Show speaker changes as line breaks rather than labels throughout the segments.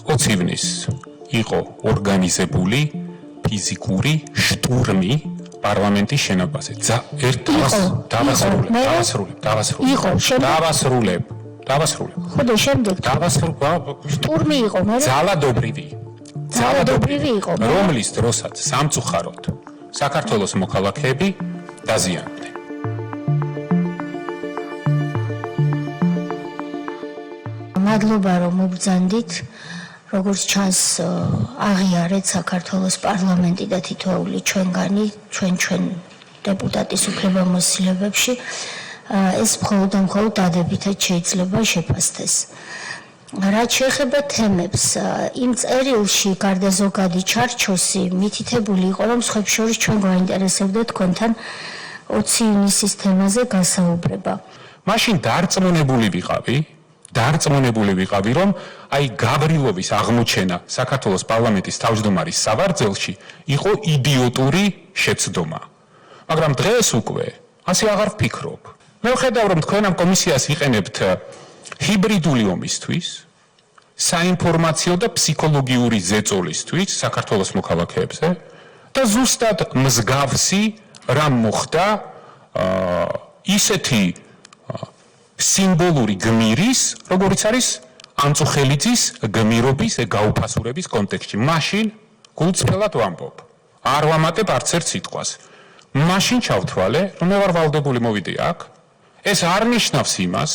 20 ივნის იყო ორგანიზებული ფიზიკური შტურმი პარლამენტის შენობაზე. დავასრულებ.
ხოდა შემდეგ შტურმი იყო, მე ძალადობრივი იყო,
რომლის დროსაც სამწუხაროდ საქართველოს მოქალაქეები დაზიანდნენ.
მადლობა რომ მობრძანდით. როგორც ჩანს, აღიარეთ საქართველოს პარლამენტი და თითოეული ჩვენგანი, ჩვენ დეპუტატის უფლებამოსილებებში ეს მხოლოდ და მხოლოდ დადებითად შეიძლება შეფასდეს. რაც შეეხება თემებს, იმ წერილში გარდა ზოგადი ჩარჩოსი მითითებული იყო, რომ სხვებს შორის ჩვენ გვაინტერესებდა თქვენთან 20 ივნისის თემაზე გასაუბრება.
მაშინ დარწმუნებული ვიყავი, რომ აი გაბრილოვის აღმოჩენა საქართველოს პარლამენტის თავმჯდომარის სავარძელში იყო იდიოტური შეცდომა. მაგრამ დღეს უკვე ასე აღარ ვფიქრობ. მე ვხედავ, რომ თქვენ ამ კომისიას იყენებთ ჰიბრიდული ომისთვის, საინფორმაციო და ფსიქოლოგიური ზეწოლისთვის საქართველოს მოქალაქეებზე და ზუსტად მსგავსი რამ მოხდა ისეთი სიმბოლური გმირის, როგორიც არის ანწუხელიძის გმირობის გაუფასურების კონტექსტში. მაშინ გულწრფელად ვამბობ, არ ვამატებ არც ერთ სიტყვას. მაშინ ჩავთვალე, რომ მე ვარ ვალდებული მოვიდე აქ. ეს არ ნიშნავს იმას,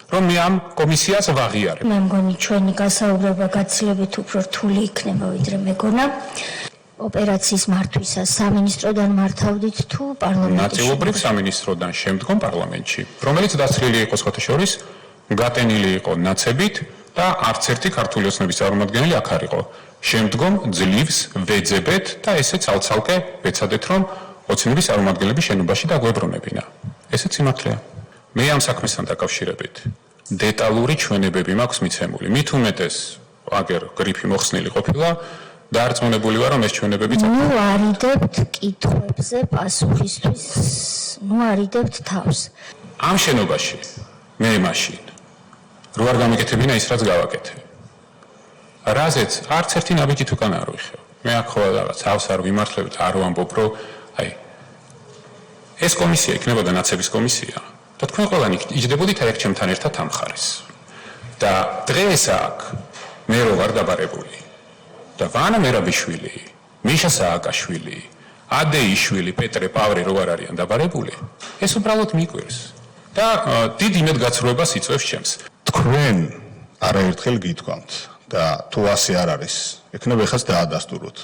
რომ მე ამ კომისიას ვაღიარებ.
მე მგონი ჩვენი გასაუბრება გაცილებით უფრო რთული იქნება, ვიდრე მეგონა. ოპერაციის მართვისას სამინისტროდან მართავდით თუ პარლამენტში?
ნაწილობრივ სამინისტროდან, შემდგომ პარლამენტში, რომელიც დასწრილი იყო სხვათა შორის, გატენილი იყო ნაცებით და არც ერთი ქართული ოცნების წარმომადგენელი აქ არ იყო. შემდგომ ძლივს ვეძებეთ და ესეც ალცალკე ვეცადეთ, რომ ოცნების წარმომადგენლები შენობაში დაგვებრუნებინა. ესეც სიმართლეა. მე ამ საქმესთან დაკავშირებით დეტალური ჩვენებები მაქვს მიცემული. მით უმეტეს, აგერ გრიფი მოხსნილი ყოფილა, დარწმუნებული ვარ, რომ ეს ჩვენებები
არიდებთ კითხვებზე პასუხისთვის, არიდებთ თავს.
ამ შენობაში მე მაშინ რო არ გამიკეთებინა ის, რაც გავაკეთე. რაზეც არც ერთი ნაბიჯით უკან არ ვიხევ. მე აქ ხო რაღაც ავს არ ვიმართლებ და არ ვამბობ, რომ აი ეს კომისია იქნებოდა ნაცების კომისია და თქვენ ყველანი იჯდებოდით აი ჩემთან ერთად ამ ხარეს. და დღეს აქ მე რო ვარ დაბარებული და ვანა მერაბიშვილი, მიშა სააკაშვილი, ადეიშვილი, პეტრე პავრი რო არ არიან დაბარებული, ეს უბრალოდ მიკვირს და დიდ იმედგაცრუებას იწვევს ჩემს.
თქვენ არაერთხელ გითქვამთ და თუ ასე არ არის, ეკნება ეხაც დაადასტუროთ.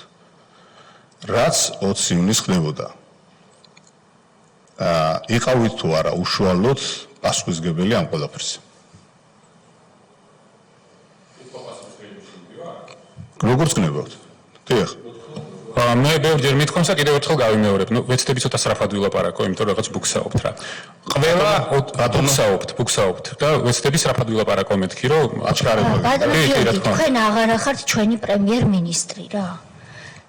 რაც 20 ივნის ხდებოდა. იყავით თუ არა უშუალოდ პასუხისმგებელი ამ ყველაფერს. როგორც გნებავთ? დიახ.
მე ბევრჯერ მithkomსა კიდევ ერთხელ გავიმეორებ. ვეცდები ცოტა სწრაფად ვილაპარაკო, იმიტომ რომ რაღაც ბუქსაობთ რა. ყველა ბუქსაობთ და ვეცდები სწრაფად ვილაპარაკო მეთქი, რომ აჩქარებოდი.
თქვენ აღარა ხართ ჩვენი პრემიერ-მინისტრი რა.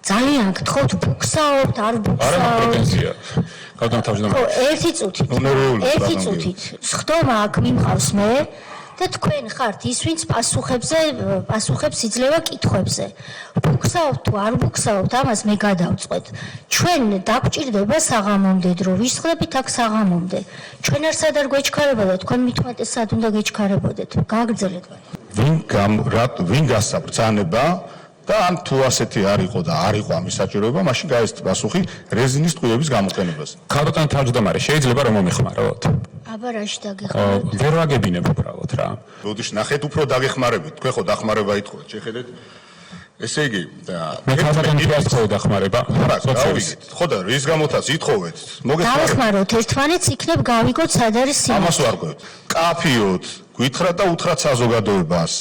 ძალიან გთხოვთ, ბუქსაობთ, არ ბუქსაობთ.
არა პრეტენზია.
ერთი წუთით. სხდომა აქ მიმყავს მე და თქვენ ხართ ის, ვინც პასუხებს იძლევა კითხვებზე. ბუქსაობთ თუ არ ბუქსაობთ, ამას მე გადავწყვეტ. ჩვენ დაგვჭირდება საღამომდე დრო, ვისხდებით აქ საღამომდე. ჩვენ არ სადარ გვეჩქარება და თქვენ მით უმეტეს სად უნდა გეჩქარებოდეთ. გააგრძელეთ.
ვინ გასცა ბრძანება და ან თუ ასეთი არ იყო და არ იყო ამის საჭიროება, მაშინ გაეცეთ პასუხი რეზინის ტყუების გამოყენებას.
ქალბატონ თავმჯდომარე, შეიძლება რომ მომეხმაროთ?
აბა რაში დაგეხმაროთ?
ვერ ვაგებინებ უბრალოდ რა.
როდის ნახეთ უფრო დაგეხმარებით, თქვენ ხო დახმარება ითხოვეთ, შეხედეთ. ესე იგი,
მე ქალბატონ თვითონ დახმარება.
ხო და რის გამოთაც ითხოვეთ, მოგეხმაროთ.
დახმაროთ ერთმანეთს, იქნებ გავიგოთ სად არის სიმართლე.
ამას ვარ ყვევთ. კაფიოთ, გითხრათ და უთხრათ საზოგადოებას,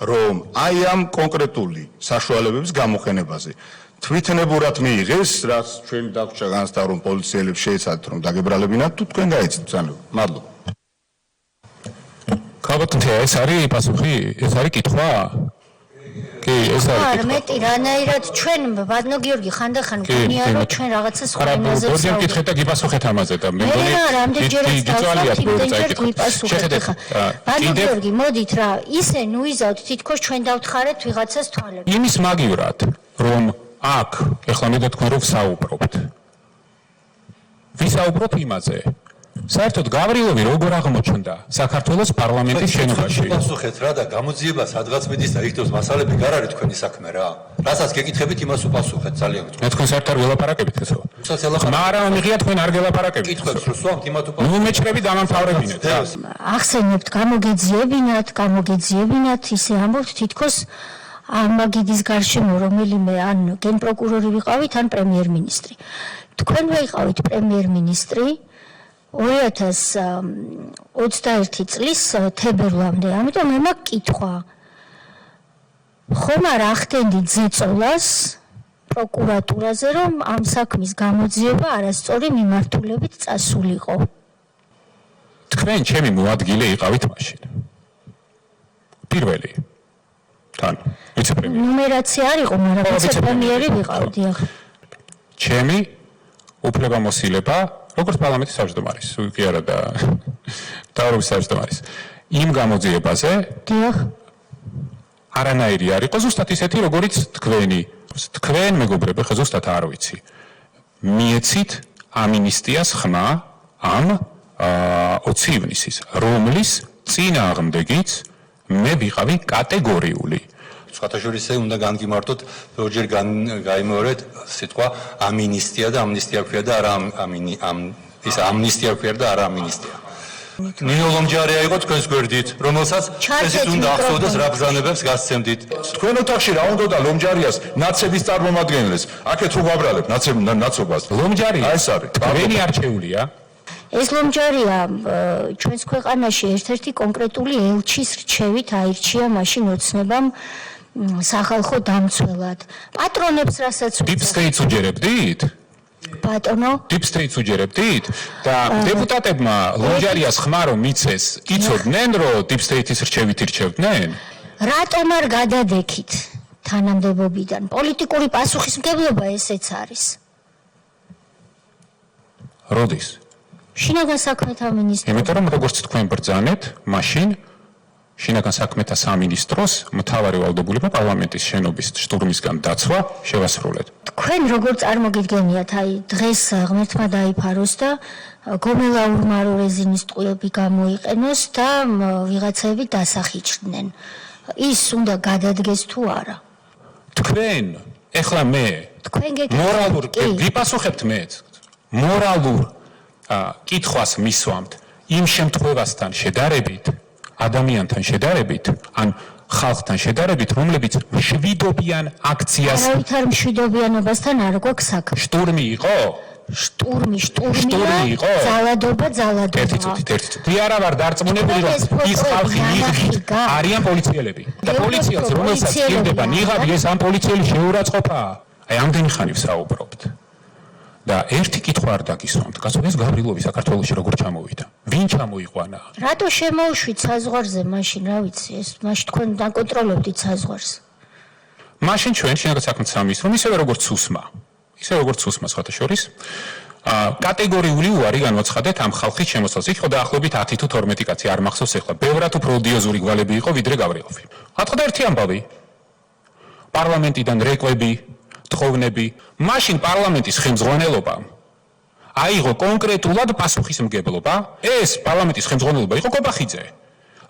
რომ აი ამ კონკრეტული საშუალებების გამოყენებაზე თვითნებურად მიიღეს, რაც ჩვენ დაგვრჩა განცდა, რომ პოლიციელებს შეეცადეთ, რომ დაგებრალებინათ, თუ თქვენ გაეცით ბრძანება. მადლობა.
ქალბატონ ეს არის პასუხი? ეს არის კითხვა? კი,
არ მეტი რანაირად ჩვენ ბატონო გიორგი ხანდახან გვქონია რომ ჩვენ რაღაცას ხვენაზე
ვსაუბრობთ. გორჯერ კითხეთ და გიპასუხეთ ამაზე და მე მგონი
ბატონო გიორგი მოდით რა ისე ნუიზავთ თითქოს ჩვენ დავთხარეთ ვიღაცას თვალებს.
იმის მაგივრად რომ აქ ეხლა მე და თქვენ რო ვსაუბრობთ. ვისაუბროთ იმაზე საერთოდ გავრილოვი როგორ აღმოჩნდა საქართველოს პარლამენტის შენობაში.
პასუხეთ რა და გამოძიება სადღაც მიდის და იქნებს მასალები გარ არის თქვენი საქმე რა. რასაც გეკითხებით იმას უპასუხეთ ძალიან გთხოვთ.
მე თქვენ საერთოდ არ ველაპარაკებით ესო. მაგრამ მიღია თქვენ არ გელაპარაკებით.
კითხვებს რო სვამთ იმათ უპასუხეთ.
ნუ მეჭრები დამამთავრებინეთ რა.
ახსენებთ გამოგეძიებინათ ისე ამბობთ თითქოს ამ მაგიდის გარშემო რომელიმე ან გენპროკურორი ვიყავით ან პრემიერ-მინისტრი. თქვენ ვიყავით პრემიერ-მინისტრი 2021 წლის თებერვლამდე, ამიტომ მე მაქვს კითხვა. ხომ არ ახდენდით ზეწოლას პროკურატურაზე, რომ ამ საქმის გამოძიება არასწორი მიმართულებით წასულიყო?
თქვენ ჩემი მოადგილე იყავით მაშინ. პირველი. თან, ვიცე-პრემიერი.
ნუმერაცია არ იყო, მაგრამ ვიცე-პრემიერი ვიყავ, დიახ.
ჩემი უფლებამოსილება როგორც პარლამენტის თავმჯდომარის, კი არა და თავრობის თავმჯდომარის. იმ გამოძიებაზე
დიახ.
არანაირი არ იყო ზუსტად ისეთი, როგორიც თქვენ მეგობრები, ხა ზუსტად არ ვიცი. მიეცით ამინისტიას ხმა ამ 20 ივნისის, რომლის წინააღმდეგიც მე ვიყავი კატეგორიული.
სხვათაშორისე უნდა განგიმართოთ როჯერ გაიმეორეთ სიტყვა ამინისტია და ამნისტია ქვია და არა ამნისტია ქვია და არა ამინისტია. ნინო ლომჯარია იყო თქვენს გვერდით, რომელსაც ესეც უნდა ახსოვდეს რა ბრძანებებს გასცემდით.
თქვენ ოთახში რა უნდა და ლომჯარიას ნაცების წარმომადგენლებს აქეთ რო ვაბრალებ ნაცობას.
ლომჯარია
ეს არის
თქვენი არჩეულია.
ეს ლომჯარია ჩვენს ქვეყანაში ერთ-ერთი კონკრეტული ელჩის რჩევით აირჩია მაშინ ოცნებამ სახალხო დამცველად. პატრონებს რასაც
Deep State უჯერებდით?
ბატონო
Deep State უჯერებდით? და დეპუტატებმა ლომჯარიას ხმა რომ მიცეს, იცოდნენ რომ Deep State-ის რჩევით ირჩევდნენ?
რატომ არ გადადექით თანამდებობიდან? პოლიტიკური პასუხისმგებლობა ესეც არის.
როდის?
შინაგან საქმეთა მინისტრი.
იმიტომ რომ როგორც თქვენ ბრძანეთ, მაშინ შინაგან საქმეთა სამინისტროს მთავარი ვალდებულება პარლამენტის შენობის შტურმისგან დაცვა შევასრულეთ.
თქვენ როგორ წარმოგიდგენიათ, აი დღეს ღმერთმა დაიფაროს და გომელაურმა რო რეზინის ტყუილები გამოიყენოს და ვიღაცები დასახიჩდნენ. ის უნდა გადადგეს თუ არა?
თქვენ, ეხლა მე
თქვენ
მორალურ გიპასუხებთ მეც. მორალურ კითხვას მისვამთ იმ შემთხვევასთან შედარებით, ადამიანთან შედარებით, ან ხალხთან შედარებით, რომლებიც მშვიდობიან aktsiას.
არავითარ მშვიდობიანობასთან არ გვაქვს საქმე.
შტურმი იყო?
შტურმი
იყო?
ძალადობა.
ერთი წუთი არა ვარ დარწმუნებული, რომ ის ხალხი არიან პოლიციელები. და პოლიციას რომელსაც სჭირდება ნიღაბი, ეს ამ პოლიციელი შეურაცხყოფაა. აი ამდენი ხანი ვსაუბრობთ. და ერთი კითხვა არ დაგისვამთ. კაცო, ეს გავრილოვი საქართველოში როგორ ჩამოვიდა? ვინ ჩამოიყვანა?
რატო შემოუშვით საზღვარზე მაშინ, რა ვიცი, ეს მაშინ თქვენ დაკონტროლებდით საზღვარს.
მაშინ ჩვენ შინაგან საქმეთა სამინისტრომ ისევე როგორც უსმა სხვათა შორის კატეგორიული უარი განვაცხადეთ ამ ხალხის შემოსვლას. იქ ხო დაახლოებით 10 თუ 12 კაცი არ მახსოვს ეხლა. ბევრად უფრო ოდიოზური გვალები იყო ვიდრე გავრილოვი. ათყდა ერთი ამბავი. პარლამენტიდან რეკვები, თხოვნები, მაშინ პარლამენტის ხელმძღვანელობამ აიღო კონკრეტულად პასუხისმგებლობა. ეს პარლამენტის ხელმძღვანელობა იყო კობახიძე,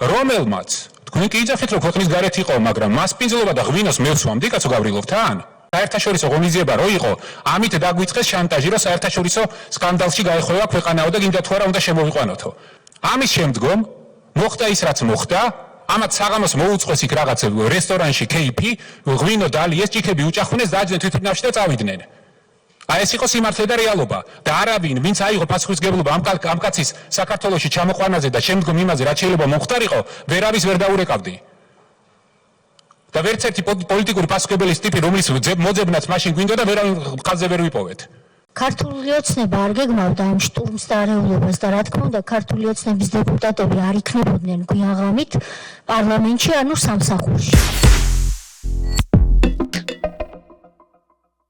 რომელმაც თქვენ კი იძახით რომ ქვეყნის გარეთ იყო, მაგრამ მასპინძლობა და ღვინოს მე ვსვამდი კაცო გავრილოვთან. საერთაშორისო ღონისძიება რო იყო, ამით დაგვიწყეს შანტაჟი, რომ საერთაშორისო სკანდალში გაეხვევა ქვეყანაო და გინდა თუ არა უნდა შემოვიყვანოთო. ამის შემდგომ მოხდა ის რაც მოხდა. ამათ საღამოს მოუწყვეს იქ რაღაც რესტორანში KP, ღვინო დალიეს, ჭიქები უჭახუნეს, დააჯდნენ თვითმფრინავში და წავიდნენ. აი ეს იყო სიმართლე და რეალობა. და არავინ, ვინც აიღო პასუხისმგებლობა ამ კაცის საქართველოში ჩამოყვანაზე და შემდგომ იმაზე, რაც შეიძლება მომხდარიყო, ვერავის ვერ დაურეკავდი. და ვერც ერთი პოლიტიკური პასუხისმგებელის ტიპი, რომლის მოძებნაც მაშინ გვინდა და ვერავინ ხაზზე ვერ ვიპოვეთ.
ქართული ოცნება არ გეგმავდა ამ შტურმს და არეულობას და რა თქმა უნდა ქართული ოცნების დეპუტატები არ იქნებოდნენ გვიან ღამით პარლამენტში, ანუ სამსახურში.